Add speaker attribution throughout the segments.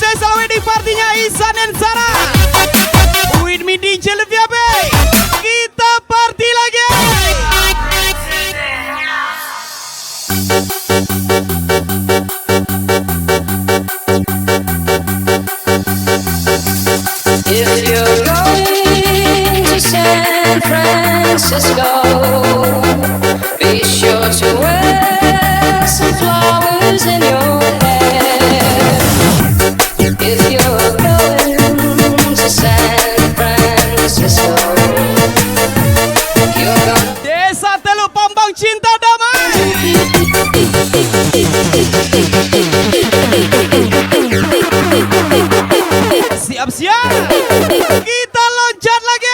Speaker 1: special wedding partinya Ihsan dan Sarah. With me DJ Leviabe. Kita party lagi.
Speaker 2: If you're going to San Francisco, be sure to wear some flowers in your hair. If you're going to San Francisco, you're going
Speaker 1: Desa Teluk Pambang Cinta Damai. Siap-siap. Kita loncat lagi.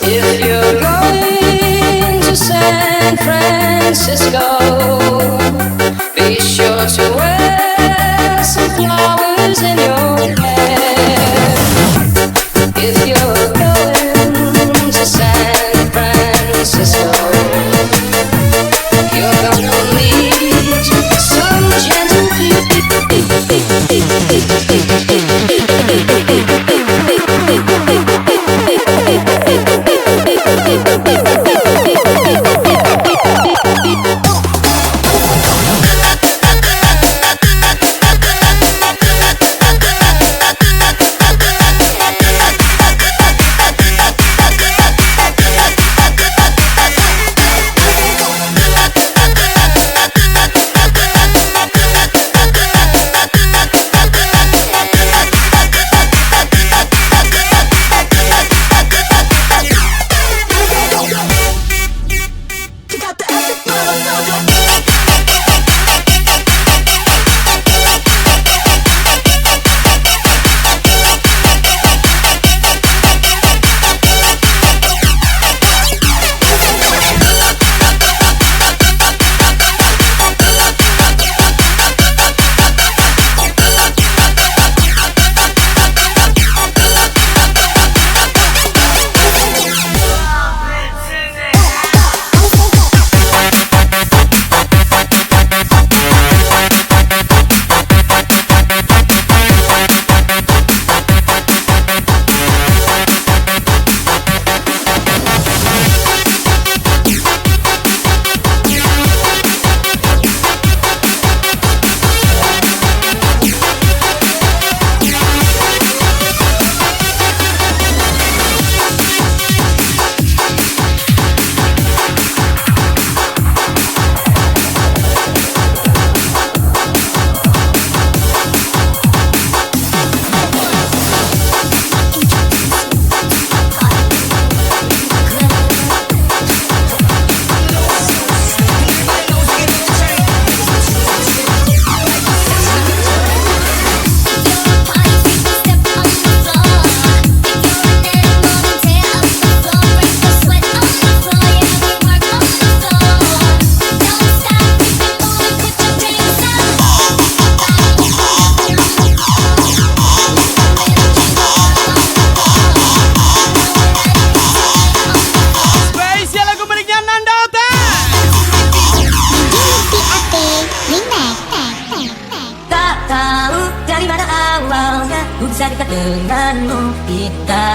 Speaker 2: If you're going to San Francisco, be sure to wear some flowers in your hair. If you're going to San Francisco, you're gonna meet some gentle bisa dekat denganmu. Kita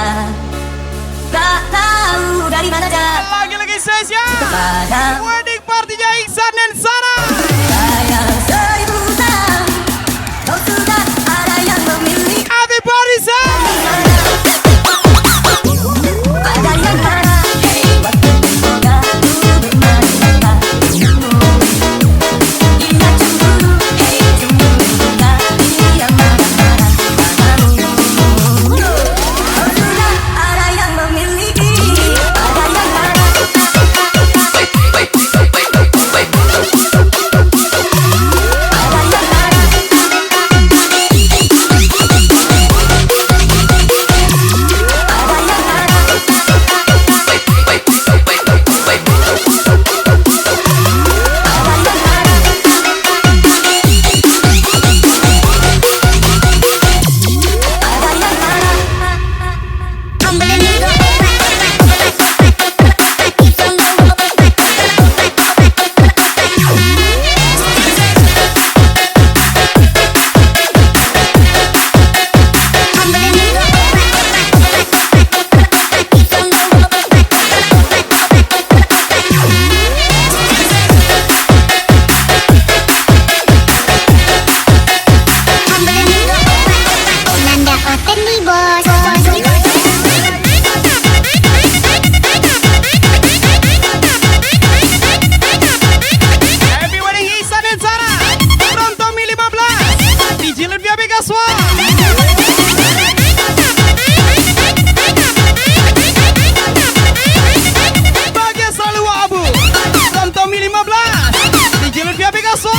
Speaker 2: tak tahu dari mana jalan
Speaker 1: Lagi-lagi spesial
Speaker 2: pada
Speaker 1: wedding party-nya Ihsan dan Sarah.
Speaker 2: sayang 1000 tahun. Kau sudah ada yang memilih.
Speaker 1: Everybody say
Speaker 2: Ada yang mana? Hey, waktu semoga ku bermain-main. Ingat cemburu, hey cemburu juga dia marah-marah padamu. Kau sudah ada yang memiliki. Ada yang mana?
Speaker 1: Happy wedding Ihsan dan Sarah. Pronto Mi 15 DJ Lutfi AB Kaswa. Bahagia selalu Wak Abu. Pronto Mi 15 DJ Lutfi AB Kaswa.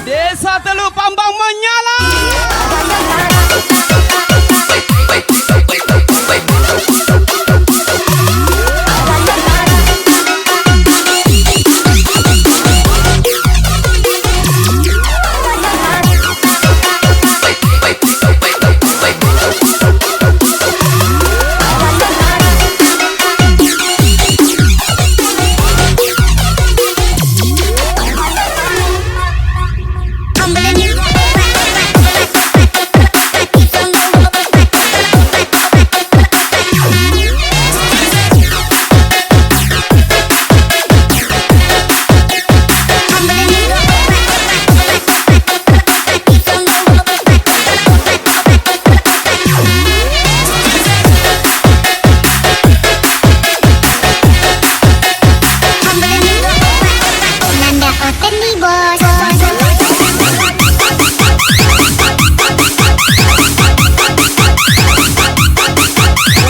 Speaker 1: Desa Teluk Pambang menyala.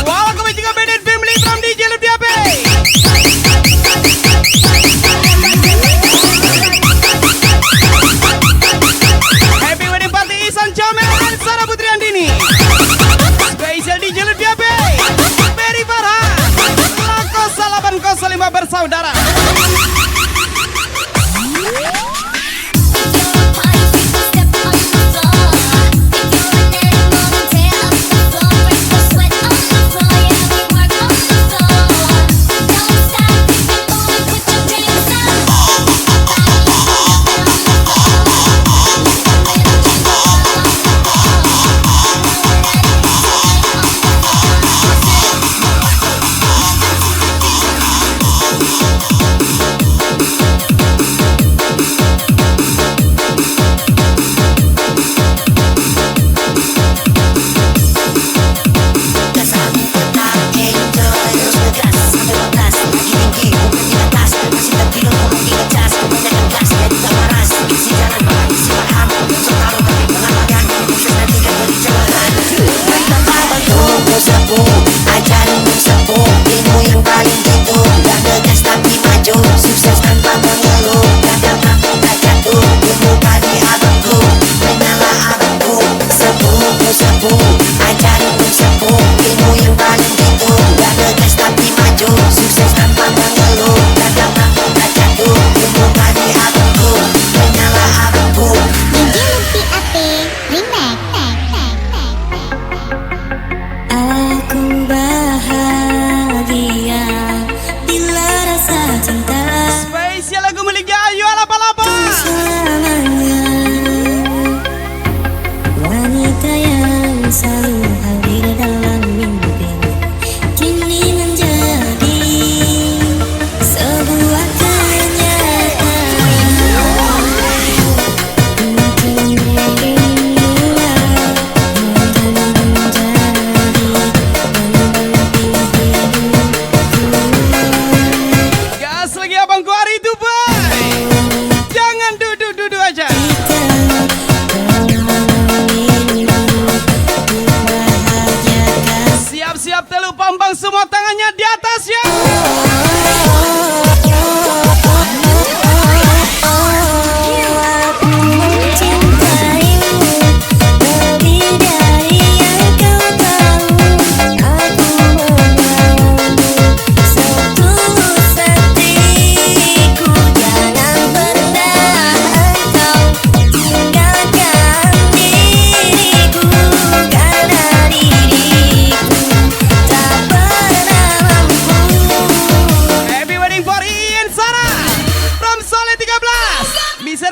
Speaker 1: Welcome to the Bandit family from DJ Lutfi AB. Happy wedding party Ihsan Jamil dan Sarah Putri Andini. Spesial DJ Lutfi AB. Beri Farhan. Lakos 805 bersaudara.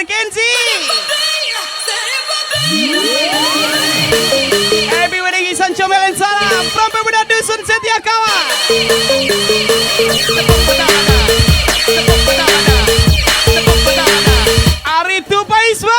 Speaker 1: Brother Kenzi. Happy wedding Isan Comel and Sarah from Pemuda Dusun Setia Kawan. Ari Tupaiswa.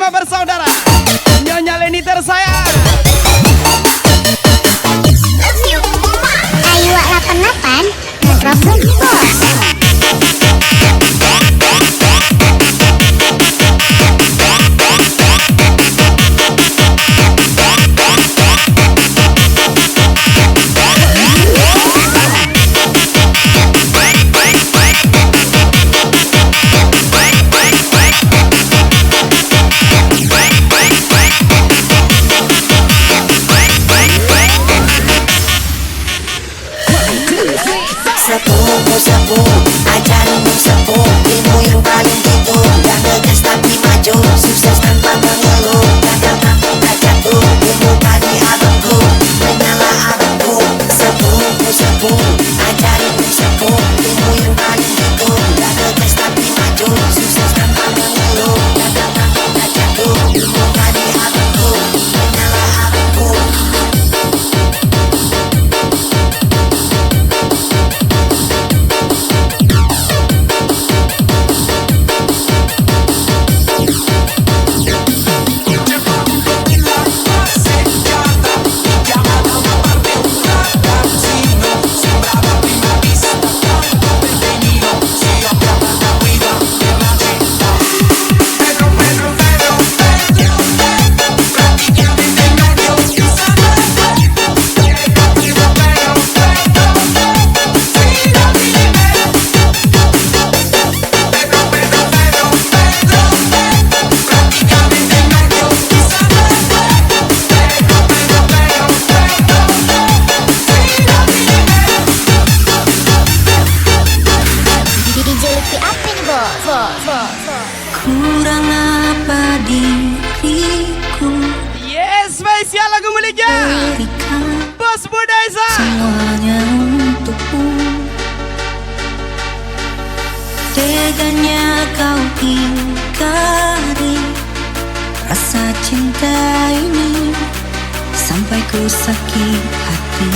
Speaker 1: Bersaudara Nyonya Leni tersayang.
Speaker 2: Ayu 88 Mikrofon Bos.
Speaker 3: Sepuh, ajarin sepuh, ilmu yang paling gitu. Gak ngegas tapi maju, sukses tanpa mengeluh. Gagal tapi tak jatuh, ilmu tadi abangku, menyala abangku. Sepuh, ajarin sepuh, ilmu yang paling gitu. Gak ngegas tapi maju, sukses tanpa mengeluh. Gagal tapi tak jatuh, ilmu tadi abangku, menyala abangku.
Speaker 1: Spesial lagu miliknya
Speaker 2: Berikan
Speaker 1: Bos Budesa.
Speaker 2: semuanya untukmu. Teganya kau ingkari rasa cinta ini sampai ku sakit hati.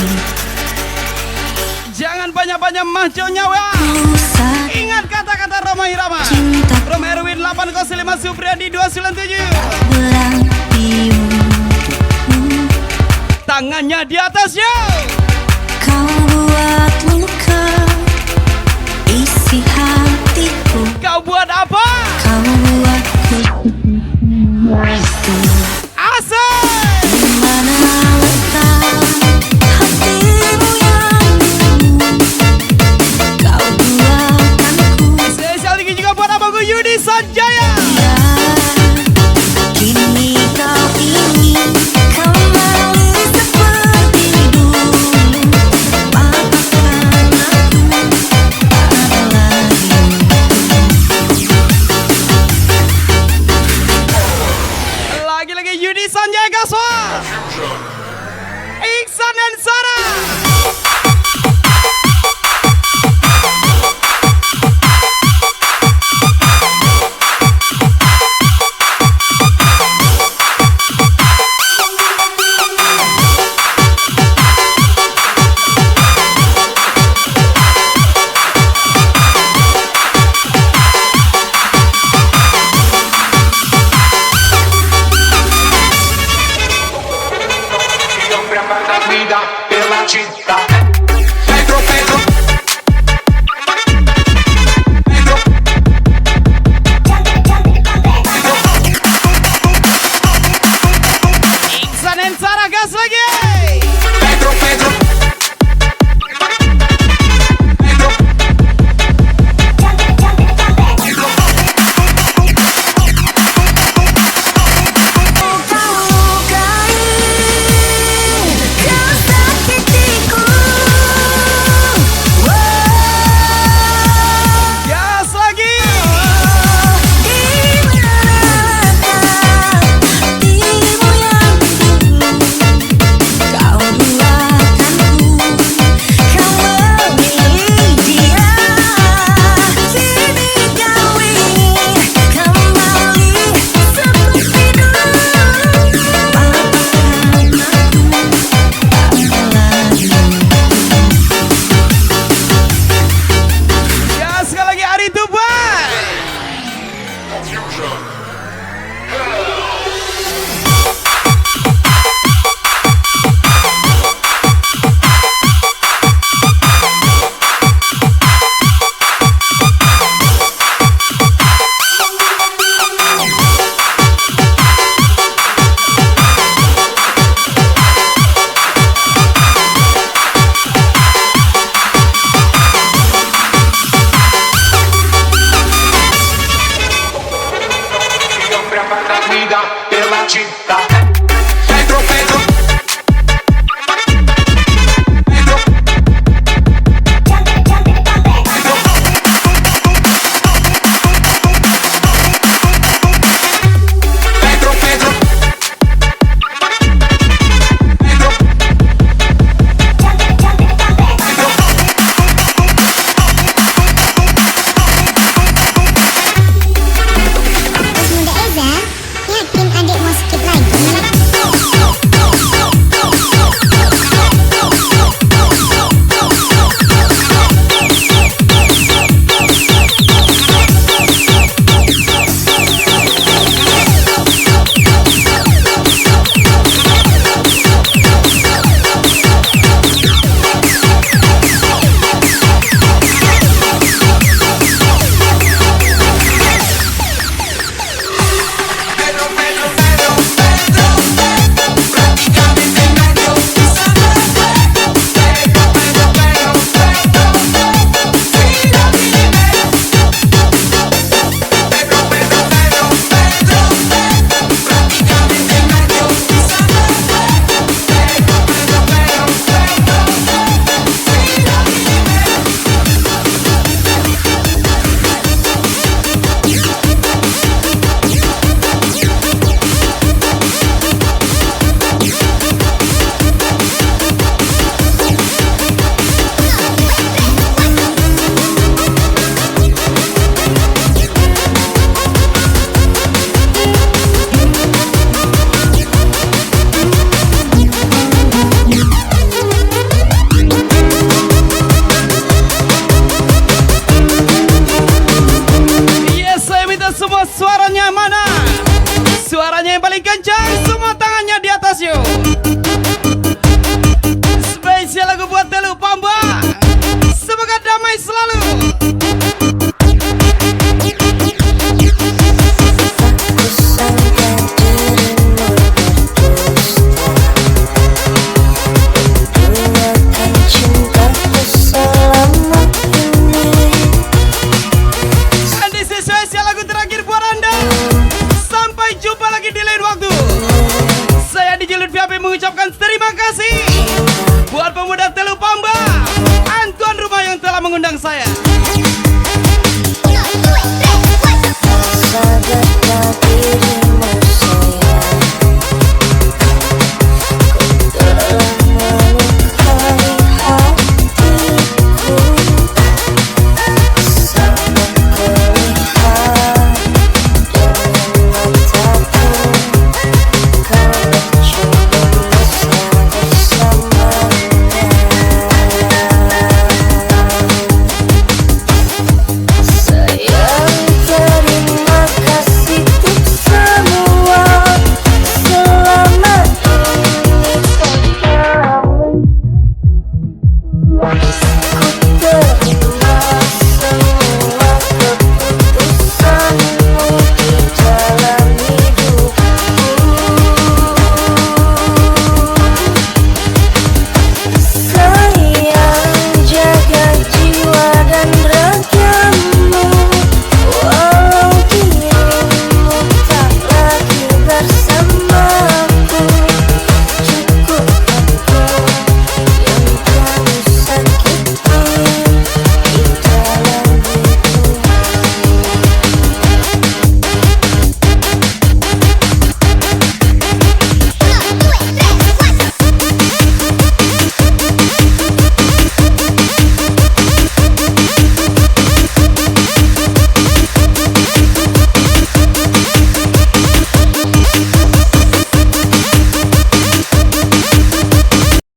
Speaker 1: Jangan banyak-banyak maco nyawa.
Speaker 2: Ku sadar
Speaker 1: Ingat kata-kata Roma Irama.
Speaker 2: cinta
Speaker 1: Rom Erwin 805 Supriyadi 297.
Speaker 2: berarti untukmu.
Speaker 1: Tangannya di atas yo.
Speaker 2: Kau buat luka isi hatiku.
Speaker 1: Kau buat apa?
Speaker 2: Kau buatku
Speaker 1: Asik.
Speaker 2: dimana letak hatimu yang dulu. Kau buatkanku
Speaker 1: Spesial tinggi juga buat abangku Yudi Sanjaya.
Speaker 2: ya. Kini kau ingin kembali seperti dulu. Maafkan aku ada lagi.
Speaker 1: Lagi-lagi Yudi Sanjaya Gaswa. Iksan dan Sarah.
Speaker 4: Siempre amar la vida pela cinta. Pedro, Pedro. Pedro.
Speaker 1: Iksan dan Sarah gas lagi.
Speaker 4: Pedro, Pedro. Pedro.
Speaker 2: Kau sakitiku.
Speaker 1: Gas lagi.
Speaker 2: Dirimu yang dulu. Kau buatkanku kembali dia. Kini kau ingin kembali seperti dulu. Maafkan aku ada lagi.
Speaker 1: Gas sekali lagi Ari Tuban.
Speaker 4: Siempre amar la vida pela cinta. Pedro, Pedro. Pedro. Pedro, Pedro. Pedro.
Speaker 5: Bunda Eza, yakin adik mau skip lagi?
Speaker 1: kencang